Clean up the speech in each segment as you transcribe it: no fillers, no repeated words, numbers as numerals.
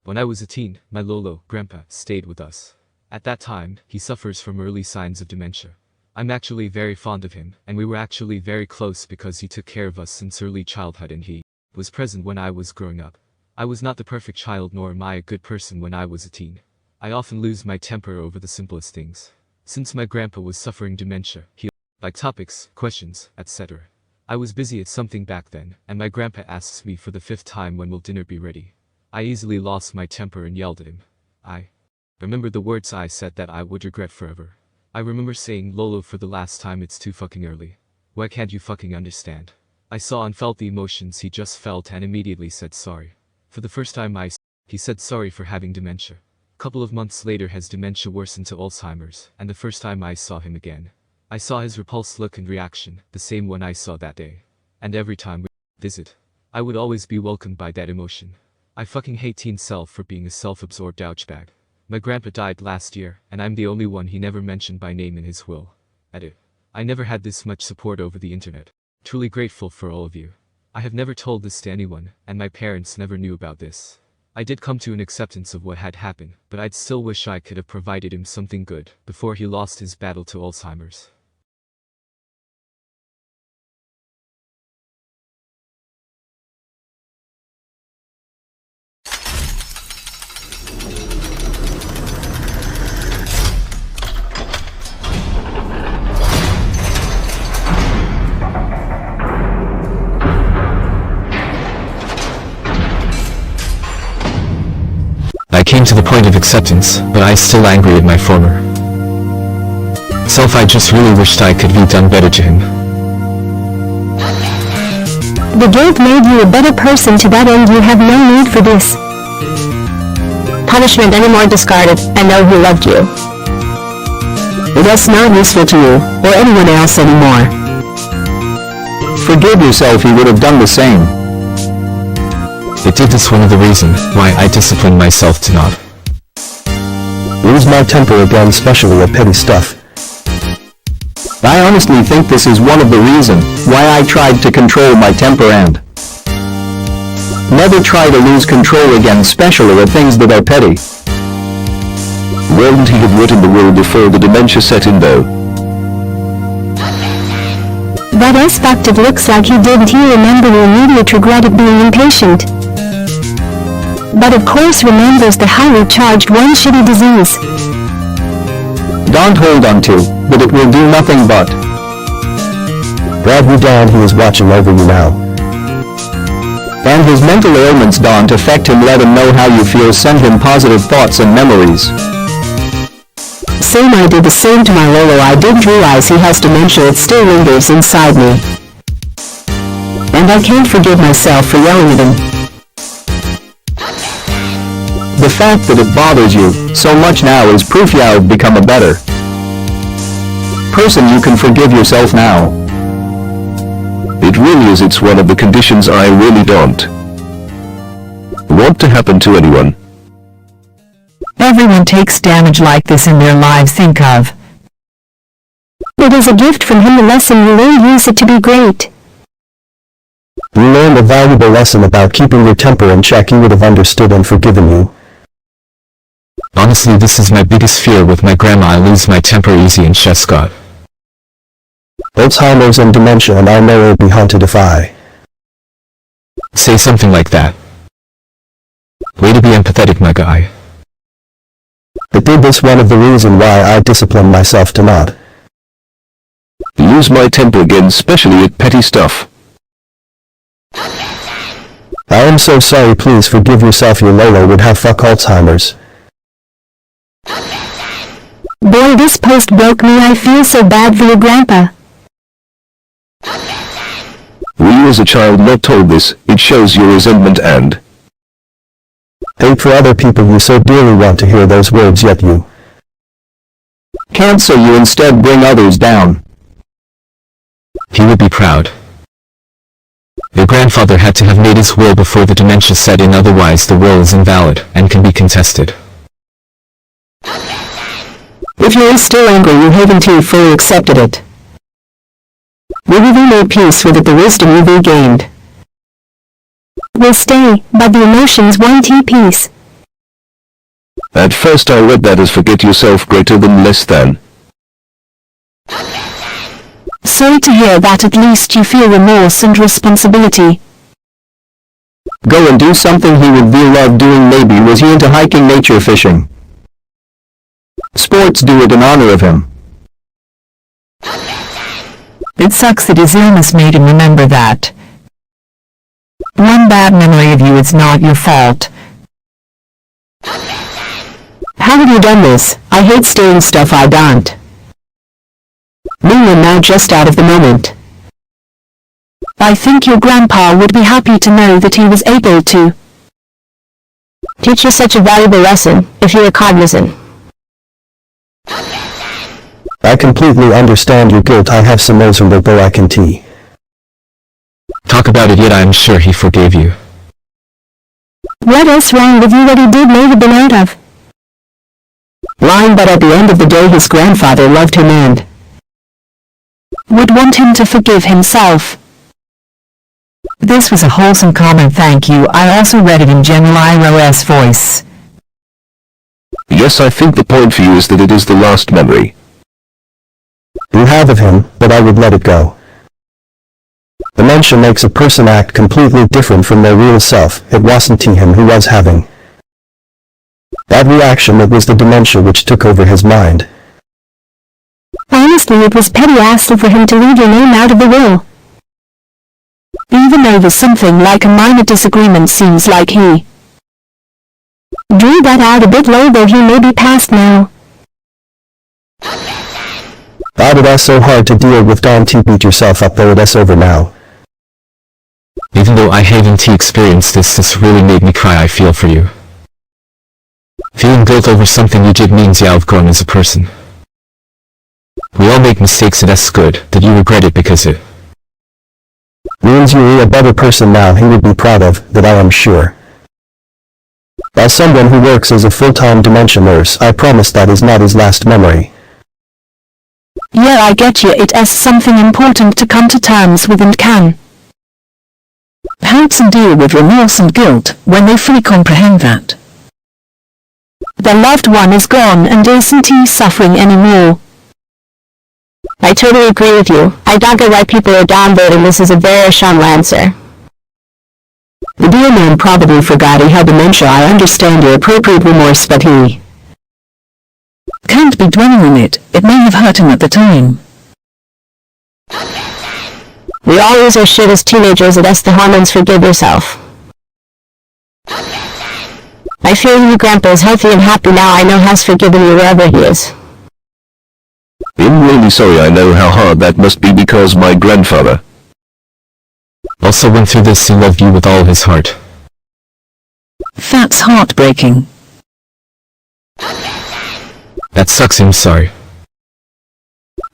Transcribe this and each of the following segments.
When I was a teen, my Lolo, grandpa, stayed with us. At that time, he suffers from early signs of dementia. I'm actually very fond of him, and we were actually very close because he took care of us since early childhood and he was present when I was growing up. I was not the perfect child nor am I a good person when I was a teen. I often lose my temper over the simplest things. Since my grandpa was suffering dementia, he liked topics, questions, etc. I was busy at something back then, and my grandpa asks me for the 5th time when will dinner be ready. I easily lost my temper and yelled at him. I remember the words I said that I would regret forever. I remember saying, "Lolo, for the last time, it's too fucking early. Why can't you fucking understand?" I saw and felt the emotions he just felt and immediately said sorry. For the first time he said sorry for having dementia. Couple of months later his dementia worsened to Alzheimer's, and the first time I saw him again, I saw his repulsed look and reaction, the same one I saw that day. And every time we visit, I would always be welcomed by that emotion. I fucking hate teen self for being a self-absorbed douchebag. My grandpa died last year, and I'm the only one he never mentioned by name in his will. Edit. I never had this much support over the internet. Truly grateful for all of you. I have never told this to anyone, and my parents never knew about this. I did come to an acceptance of what had happened, but I'd still wish I could have provided him something good before he lost his battle to Alzheimer's. I came to the point of acceptance, but I still angry at my former self. I just really wished I could have done better to him. The guilt made you a better person. To that end you have no need for this punishment anymore. Discarded, and know who loved you. That's not useful to you, or anyone else anymore. Forgive yourself, he would have done the same. It did this one of the reasons why I disciplined myself to not lose my temper again, especially at petty stuff. I honestly think this is one of the reasons why I tried to control my temper and never try to lose control again, especially at things that are petty. Wouldn't he have written the will before the dementia set in though? That aspect it looks like he did. He remembered the immediate regret at being impatient. But of course remembers the highly charged one shitty disease. Don't hold on to, but it will do nothing but drag you down. He is watching over you now. And his mental ailments don't affect him. Let him know how you feel. Send him positive thoughts and memories. Same, I did the same to my Lolo. I didn't realize he has dementia. It still lingers inside me. And I can't forgive myself for yelling at him. The fact that it bothers you so much now is proof you have become a better person. You can forgive yourself now. It really is. It's one of the conditions I really don't want to happen to anyone. Everyone takes damage like this in their lives. Think of it as a gift from him. A lesson you learn, use it to be great. You learned a valuable lesson about keeping your temper in check. He would have understood and forgiven you. Honestly, this is my biggest fear with my grandma. I lose my temper easy and chef's got Alzheimer's and dementia, and I know it'll be haunted if I say something like that. Way to be empathetic, my guy. But did this one of the reason why I discipline myself to not lose my temper again, especially at petty stuff. I am so sorry. Please forgive yourself. Your Lolo would have fuck Alzheimer's. Boy, this post broke me. I feel so bad for your grandpa. Were you as a child not told this? It shows your resentment and hate for other people. You so dearly want to hear those words, yet you can't, so you instead bring others down. He would be proud. Your grandfather had to have made his will before the dementia set in, otherwise the will is invalid and can be contested. If you are still angry, you haven't fully accepted it. We will made peace with it. The wisdom you regained will stay, but the emotions won't. Peace. At first I read that as forget yourself greater than less than. Sorry to hear that. At least you feel remorse and responsibility. Go and do something he would feel love doing. Maybe was he into hiking, nature, fishing? Sports, do it in honor of him. It sucks that his illness made him remember that. One bad memory of you is not your fault. How have you done this? I hate stealing stuff I don't. Me, and now just out of the moment. I think your grandpa would be happy to know that he was able to teach you such a valuable lesson, if you were cognizant. I completely understand your guilt. I have some news from the black tea. Talk about it, yet I am sure he forgave you. What else wrong with you that he did make a been out of? Lying, but at the end of the day his grandfather loved him and would want him to forgive himself. This was a wholesome comment, thank you. I also read it in General Iro's voice. Yes, I think the point for you is that it is the last memory. You have of him, but I would let it go. Dementia makes a person act completely different from their real self. It wasn't him who was having that reaction, it was the dementia which took over his mind. Honestly, it was petty asking for him to leave your name out of the will. Even though there's something like a minor disagreement, seems like he drew that out a bit low, though he may be past now. But it is so hard to deal with. Don't beat yourself up, though. It's over now. Even though I haven't experienced this really made me cry. I feel for you. Feeling guilt over something you did means you outgrown as a person. We all make mistakes, and that's good that you regret it, because it means you're a better person now. He would be proud of that, I am sure. As someone who works as a full-time dementia nurse, I promise that is not his last memory. Yeah, I get you. It is something important to come to terms with and can helps them deal with remorse and guilt when they fully comprehend that their loved one is gone and isn't he suffering anymore. I totally agree with you. I don't get why people are downvoting this as a very shallow answer. The dear man probably forgot he had dementia. I understand your appropriate remorse, but he can't be dwelling on it. It may have hurt him at the time. We all lose our shit as teenagers, and that's the hormones. Forgive yourself. I feel your grandpa is healthy and happy now. I know has forgiven you wherever he is. I'm really sorry. I know how hard that must be, because my grandfather also went through this. He loved you with all his heart. That's heartbreaking. That sucks. I'm sorry.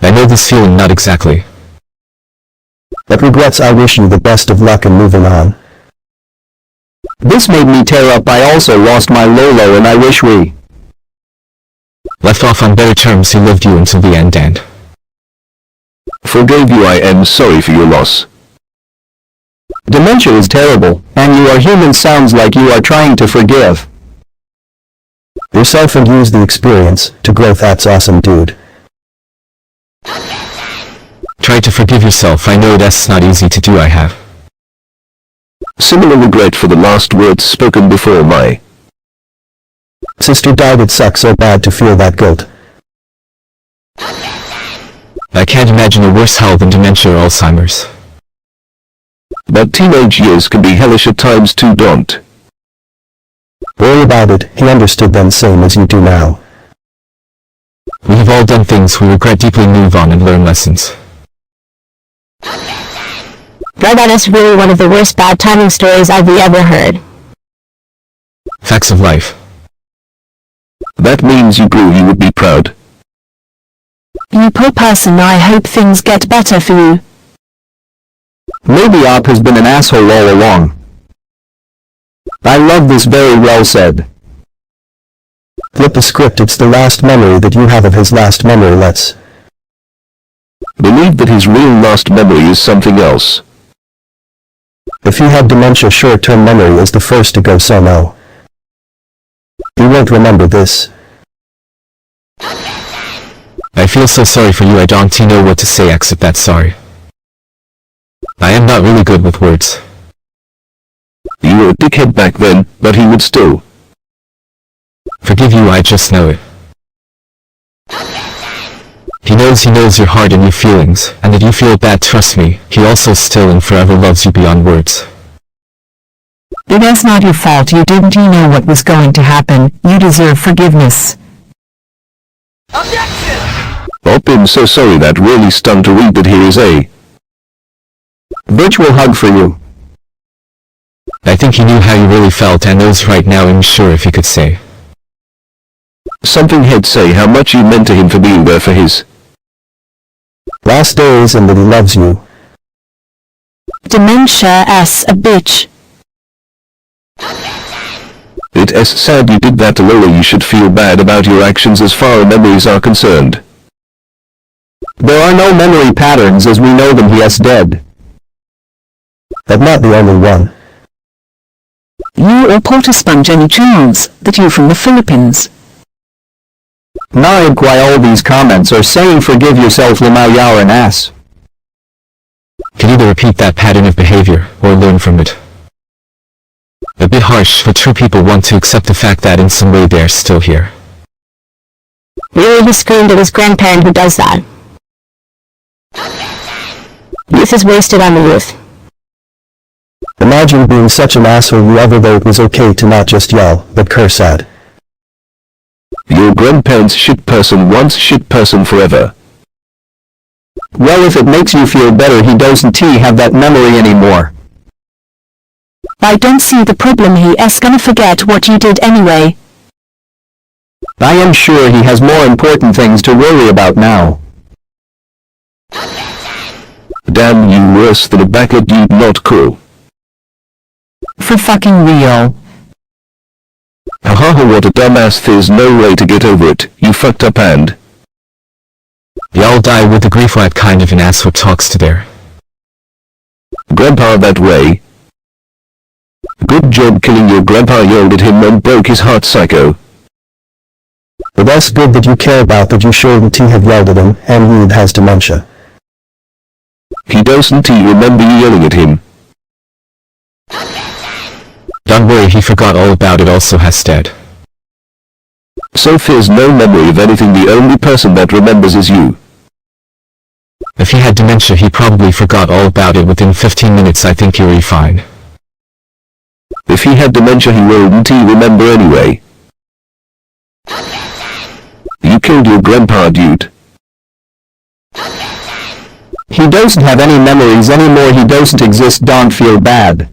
I know this feeling, not exactly. But regrets. I wish you the best of luck in moving on. This made me tear up. I also lost my Lolo, and I wish we left off on better terms. He loved you until the end and forgave you. I am sorry for your loss. Dementia is terrible, and you are human. Sounds like you are trying to forgive yourself and use the experience to grow. That's awesome, dude. Try to forgive yourself. I know that's not easy to do. I have similar regret for the last words spoken before my sister died. It sucks so bad to feel that guilt. I can't imagine a worse hell than dementia or Alzheimer's. But teenage years can be hellish at times too. Don't worry about it. He understood then, same as you do now. We have all done things we regret deeply. Move on and learn lessons. Bro, that is really one of the worst bad timing stories I've ever heard. Facts of life. That means you grew. You would be proud. You poor person. I hope things get better for you. Maybe Op has been an asshole all along. I love this. Very well said. Flip the script. It's the last memory that you have of his last memory. Let's believe that his real last memory is something else. If he had dementia, short-term memory is the first to go, so no. You won't remember this. I feel so sorry for you. I don't know what to say except that sorry. I am not really good with words. You were a dickhead back then, but he would still. Forgive you, I just know it. He knows your heart and your feelings, and that you feel bad. Trust me, he also still and forever loves you beyond words. It is not your fault. You didn't know what was going to happen. You deserve forgiveness. I'm so sorry, that really stung to read that. Here is a virtual hug for you. I think he knew how you really felt and knows right now. I'm sure if he could say something, he'd say how much you meant to him for being there for his last days and that he loves you. Dementia as a bitch. It's sad you did that to Lola. You should feel bad about your actions as far as memories are concerned. There are no memory patterns as we know them. He is dead. But not the only one. You are Porter Sponge and Charles, that you from the Philippines. Naig, why all these comments are saying forgive yourself, Lamau Yao an ass. can either repeat that pattern of behavior or learn from it. A bit harsh, but true people want to accept the fact that in some way they're still here. Really, he screamed at his grandparent who does that. Youth is wasted on the youth. Imagine being such an asshole, whoever, though it was okay to not just yell, but curse at. Your grandparents shit person once, shit person forever. Well, if it makes you feel better, he doesn't have that memory anymore. I don't see the problem. He is gonna forget what you did anyway. I am sure he has more important things to worry about now. Damn you, worse than a backlit dude. Not cool. For fucking real. Haha, what a dumbass. There's no way to get over it. You fucked up and Y'all die with the grief. What kind of an asshole talks to their grandpa that way? Good job killing your grandpa. Yelled at him and broke his heart, psycho. But that's good that you care about that. You shouldn't have yelled at him, and he has dementia. He doesn't remember you yelling at him. Don't worry, he forgot all about it. Also has dead. So there's no memory of anything. The only person that remembers is you. If he had dementia, he probably forgot all about it within 15 minutes. I think he'll be fine. If he had dementia, he wouldn't remember anyway. You killed your grandpa, dude. He doesn't have any memories anymore. He doesn't exist. Don't feel bad.